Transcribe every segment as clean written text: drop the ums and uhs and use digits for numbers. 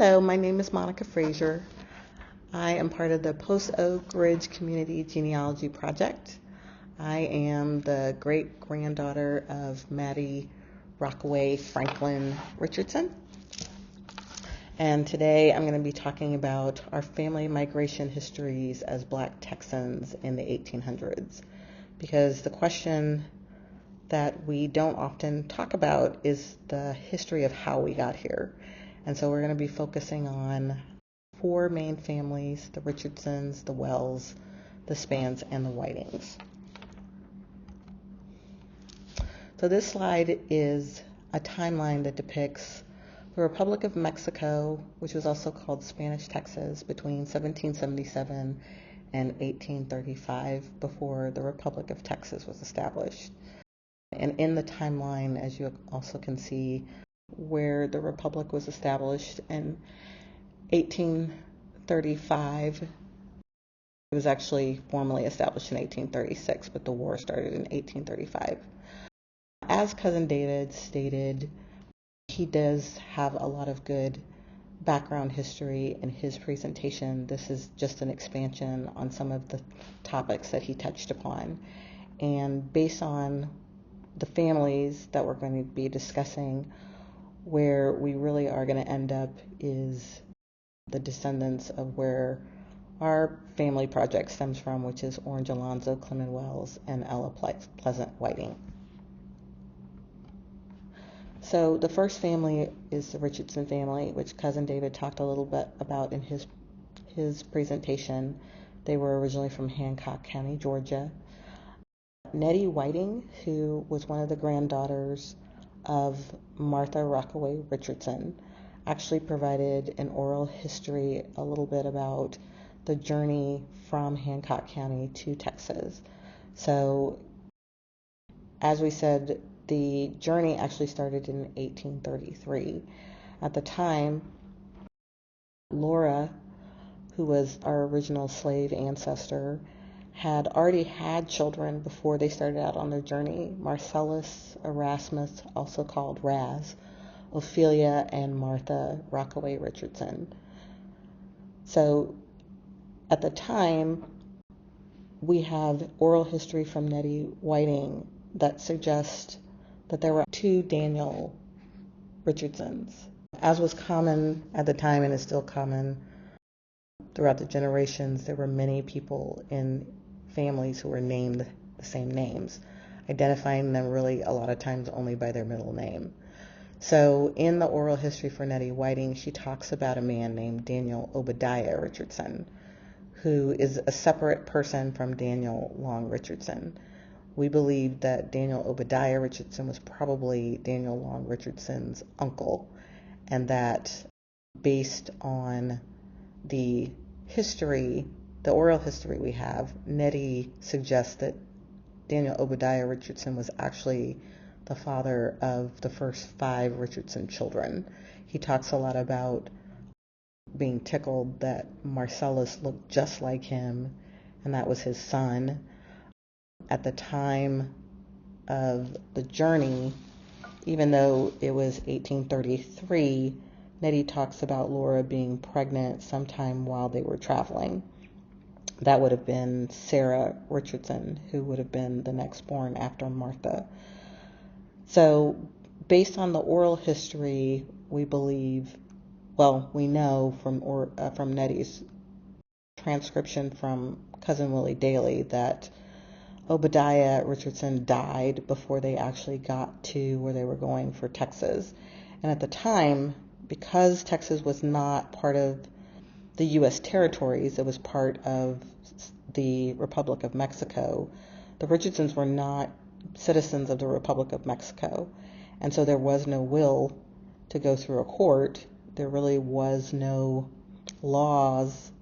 Hello, my name is Monica Frazier. I am part of the Post Oak Ridge Community Genealogy Project. I am the great-granddaughter of Maddie Rockaway Franklin Richardson. And today I'm going to be talking about our family migration histories as Black Texans in the 1800s. Because the question that we don't often talk about is the history of how we got here. And so we're going to be focusing on four main families: the Richardsons, the Wells, the Spans, and the Whitings. So this slide is a timeline that depicts the Republic of Mexico, which was also called Spanish Texas, between 1777 and 1835, before the Republic of Texas was established. And in the timeline, as you also can see, where the Republic was established in 1835. It was actually formally established in 1836, but the war started in 1835. As Cousin David stated, he does have a lot of good background history in his presentation. This is just an expansion on some of the topics that he touched upon. And based on the families that we're going to be discussing, where we really are going to end up is the descendants of where our family project stems from, which is Orange Alonzo, Clement Wells, and Ella Pleasant Whiting. So the first family is the Richardson family, which Cousin David talked a little bit about in his presentation. They were originally from Hancock County, Georgia. Nettie Whiting, who was one of the granddaughters of Martha Rockaway Richardson, actually provided an oral history a little bit about the journey from Hancock County to Texas. So, as we said, the journey actually started in 1833. At the time, Laura, who was our original slave ancestor, had already had children before they started out on their journey: Marcellus Erasmus, also called Raz, Ophelia, and Martha Rockaway Richardson. So at the time, we have oral history from Nettie Whiting that suggests that there were two Daniel Richardsons. As was common at the time and is still common throughout the generations, there were many people in families who were named the same names, identifying them really a lot of times only by their middle name. So in the oral history for Nettie Whiting, she talks about a man named Daniel Obadiah Richardson, who is a separate person from Daniel Long Richardson. We believe that Daniel Obadiah Richardson was probably Daniel Long Richardson's uncle, and that based on the history, the oral history we have, Nettie suggests that Daniel Obadiah Richardson was actually the father of the first 5 Richardson children. He talks a lot about being tickled that Marcellus looked just like him, and that was his son. At the time of the journey, even though it was 1833, Nettie talks about Laura being pregnant sometime while they were traveling. That would have been Sarah Richardson, who would have been the next born after Martha. So based on the oral history, we believe, we know from Nettie's transcription from Cousin Willie Daly that Obadiah Richardson died before they actually got to where they were going for Texas. And at the time, because Texas was not part of the U.S. territories, it was part of the Republic of Mexico. The Richardsons were not citizens of the Republic of Mexico, and so there was no will to go through a court. There really was no laws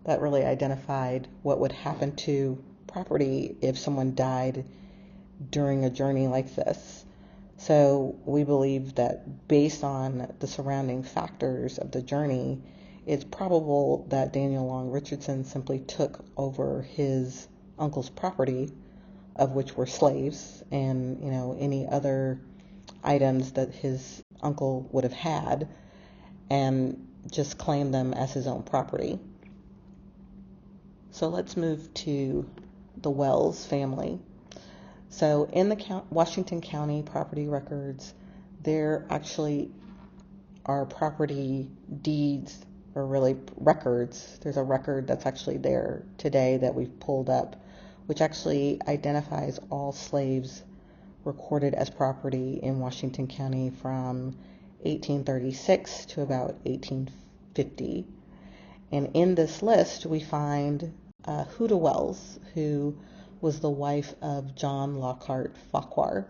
that really identified what would happen to property if someone died during a journey like this. So we believe that based on the surrounding factors of the journey, it's probable that Daniel Long Richardson simply took over his uncle's property, of which were slaves and any other items that his uncle would have had, and just claimed them as his own property. So let's move to the Wells family. So in the Washington County property records, there actually are property deeds, or really records. There's a record that's actually there today that we've pulled up, which actually identifies all slaves recorded as property in Washington County from 1836 to about 1850. And in this list, we find Huda Wells, who was the wife of John Lockhart Farquhar.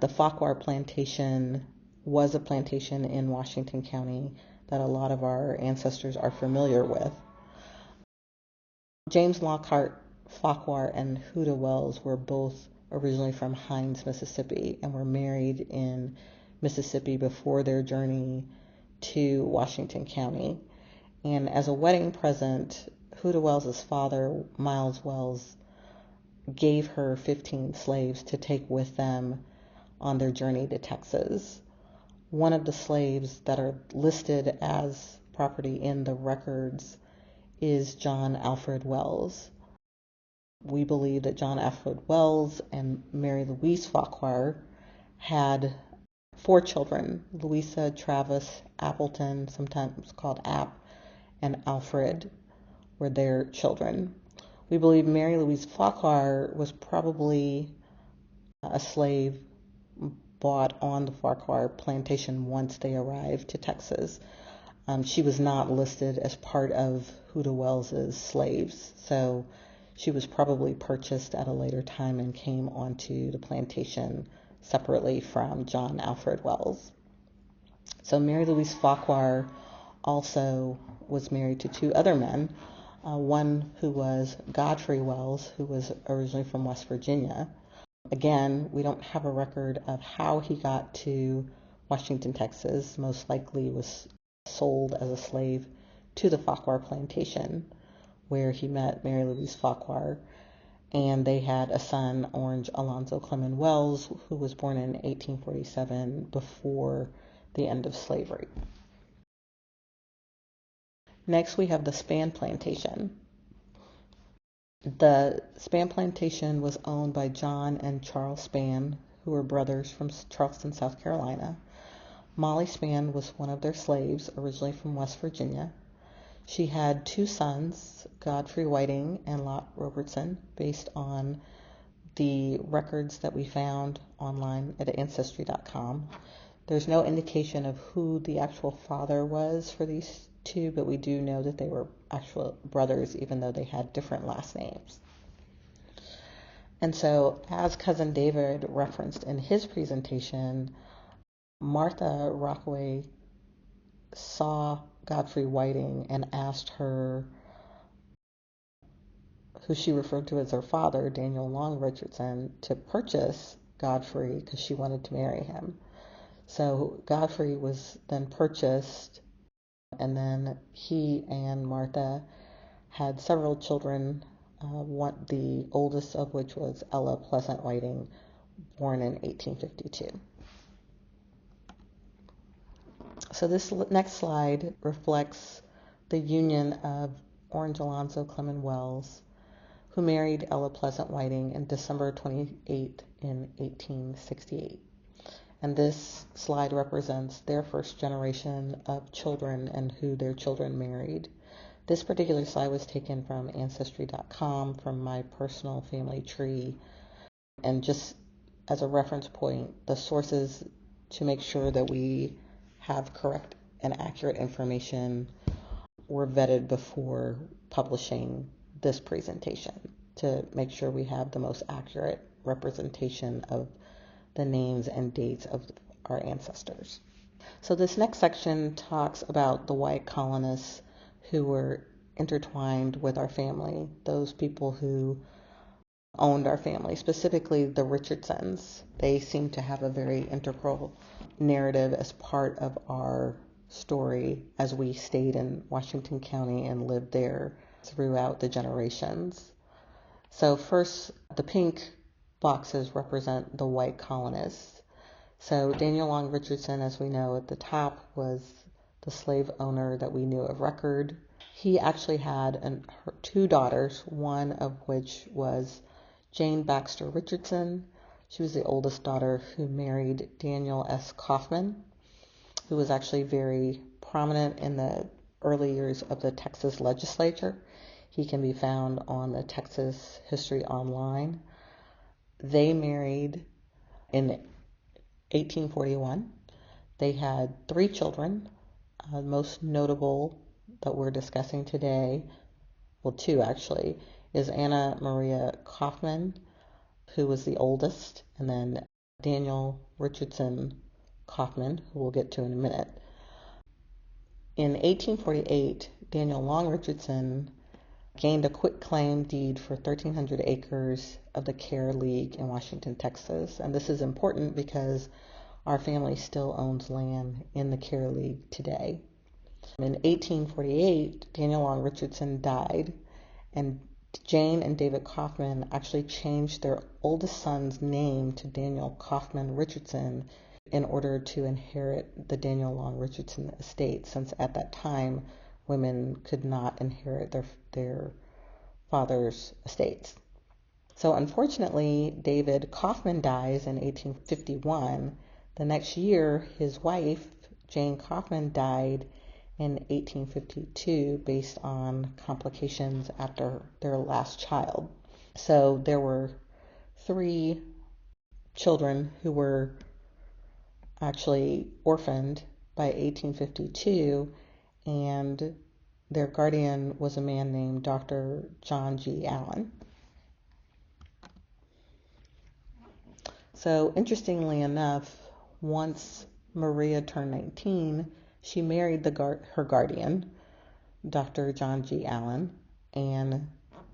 The Farquhar plantation was a plantation in Washington County that a lot of our ancestors are familiar with. James Lockhart Farquhar and Huda Wells were both originally from Hines, Mississippi, and were married in Mississippi before their journey to Washington County. And as a wedding present, Huda Wells' father, Miles Wells, gave her 15 slaves to take with them on their journey to Texas. One of the slaves that are listed as property in the records is John Alfred Wells. We believe that John Alfred Wells and Mary Louise Farquhar had 4 children: Louisa, Travis, Appleton, sometimes called App, and Alfred were their children. We believe Mary Louise Farquhar was probably a slave bought on the Farquhar plantation once they arrived to Texas. She was not listed as part of Huda Wells' slaves, so she was probably purchased at a later time and came onto the plantation separately from John Alfred Wells. So Mary Louise Farquhar also was married to 2 other men, one who was Godfrey Wells, who was originally from West Virginia. Again, we don't have a record of how he got to Washington, Texas. Most likely was sold as a slave to the Farquhar plantation, where he met Mary Louise Farquhar, and they had a son, Orange Alonzo Clement Wells, who was born in 1847, before the end of slavery. Next, we have the Span Plantation. The Span Plantation was owned by John and Charles Span, who were brothers from Charleston, South Carolina. Molly Span was one of their slaves, originally from West Virginia. She had 2 sons, Godfrey Whiting and Lot Robertson, based on the records that we found online at Ancestry.com. There's no indication of who the actual father was for these 2, but we do know that they were actual brothers, even though they had different last names. And so, as Cousin David referenced in his presentation, Martha Rockaway saw Godfrey Whiting and asked her, who she referred to as her father, Daniel Long Richardson, to purchase Godfrey because she wanted to marry him. So Godfrey was then purchased, and then he and Martha had several children, the oldest of which was Ella Pleasant Whiting, born in 1852. So this next slide reflects the union of Orange Alonzo Clement Wells, who married Ella Pleasant Whiting in December 28 in 1868. And this slide represents their first generation of children and who their children married. This particular slide was taken from Ancestry.com, from my personal family tree. And just as a reference point, the sources to make sure that we have correct and accurate information were vetted before publishing this presentation to make sure we have the most accurate representation of the names and dates of our ancestors. So this next section talks about the white colonists who were intertwined with our family, those people who owned our family, specifically the Richardsons. They seem to have a very integral narrative as part of our story as we stayed in Washington County and lived there throughout the generations. So first, the pink boxes represent the white colonists. So Daniel Long Richardson, as we know, at the top was the slave owner that we knew of record. He actually had two daughters, one of which was Jane Baxter Richardson. She was the oldest daughter who married Daniel S. Kaufman, who was actually very prominent in the early years of the Texas legislature. He can be found on the Texas History Online. They married in 1841. They had 3 children. Most notable that we're discussing today, well, 2 actually, is Anna Maria Kaufman, who was the oldest, and then Daniel Richardson Kaufman, who we'll get to in a minute. In 1848, Daniel Long Richardson gained a quitclaim deed for 1,300 acres of the Kerr League in Washington, Texas. And this is important because our family still owns land in the Kerr League today. In 1848, Daniel Long Richardson died, and Jane and David Kaufman actually changed their oldest son's name to Daniel Kaufman Richardson in order to inherit the Daniel Long Richardson estate, since at that time women could not inherit their father's estates. So unfortunately, David Kaufman dies in 1851. The next year, his wife, Jane Kaufman, died in 1852 based on complications after their last child. So there were 3 children who were actually orphaned by 1852, and their guardian was a man named Dr. John G. Allen. So interestingly enough, once Maria turned 19, she married her guardian, Dr. John G. Allen, and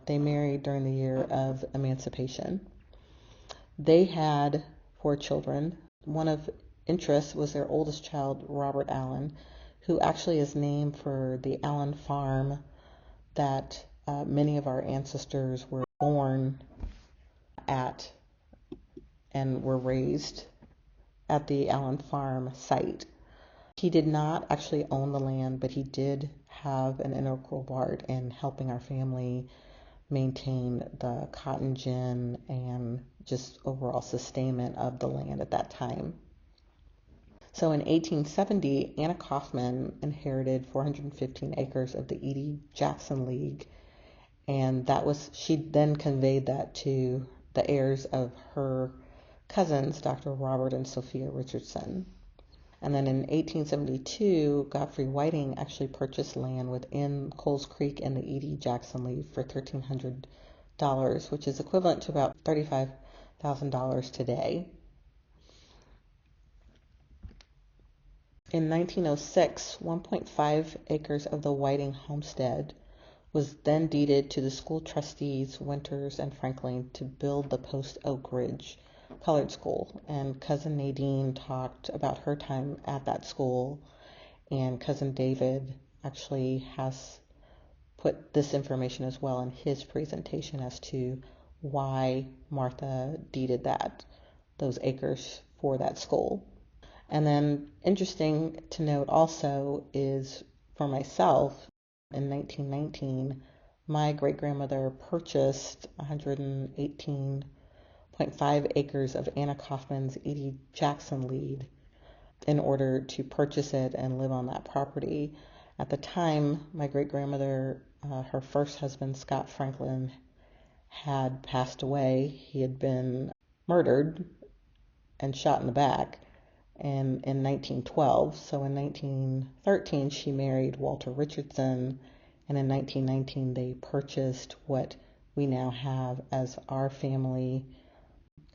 they married during the year of emancipation. They had 4 children. One of interest was their oldest child, Robert Allen, who actually is named for the Allen farm that many of our ancestors were born at and were raised at the Allen farm site. He did not actually own the land, but he did have an integral part in helping our family maintain the cotton gin and just overall sustainment of the land at that time. So in 1870, Anna Kaufman inherited 415 acres of the Edie Jackson League, and she then conveyed that to the heirs of her cousins, Dr. Robert and Sophia Richardson. And then in 1872, Godfrey Whiting actually purchased land within Coles Creek in the Edie Jackson League for $1,300, which is equivalent to about $35,000 today. In 1906, 1.5 acres of the Whiting homestead was then deeded to the school trustees, Winters and Franklin, to build the Post Oak Ridge Colored School. And Cousin Nadine talked about her time at that school, and Cousin David actually has put this information as well in his presentation as to why Martha deeded those acres for that school. And then interesting to note also is for myself, in 1919, my great-grandmother purchased 118.5 acres of Anna Kaufman's Edie Jackson Lead in order to purchase it and live on that property. At the time, my great-grandmother, her first husband, Scott Franklin, had passed away. He had been murdered and shot in the back in 1912. So in 1913, she married Walter Richardson, and in 1919, they purchased what we now have as our family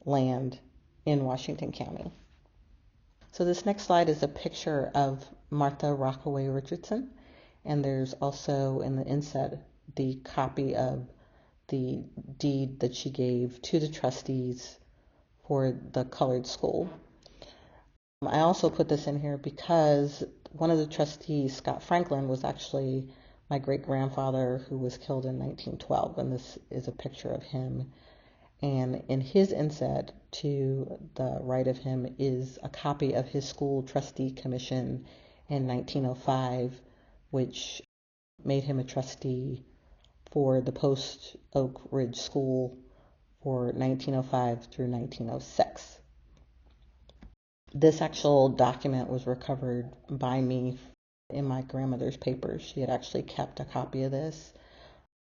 land in Washington County. So this next slide is a picture of Martha Rockaway Richardson, and there's also in the inset the copy of the deed that she gave to the trustees for the colored school. I also put this in here because one of the trustees, Scott Franklin, was actually my great-grandfather who was killed in 1912, and this is a picture of him. And in his inset to the right of him is a copy of his school trustee commission in 1905, which made him a trustee for the Post Oak Ridge School for 1905 through 1906. This actual document was recovered by me in my grandmother's papers. She had actually kept a copy of this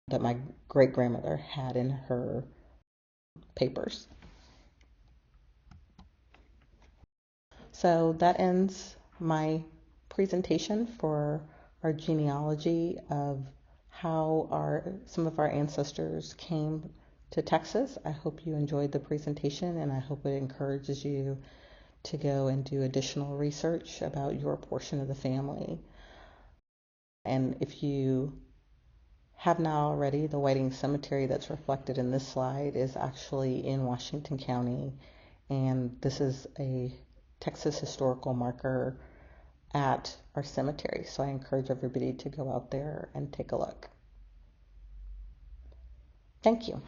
that my great-grandmother had in her papers. So that ends my presentation for our genealogy of how some of our ancestors came to Texas. I hope you enjoyed the presentation, and I hope it encourages you to go and do additional research about your portion of the family. And if you have not already, the Whiting Cemetery that's reflected in this slide is actually in Washington County, and this is a Texas historical marker at our cemetery. So I encourage everybody to go out there and take a look. Thank you.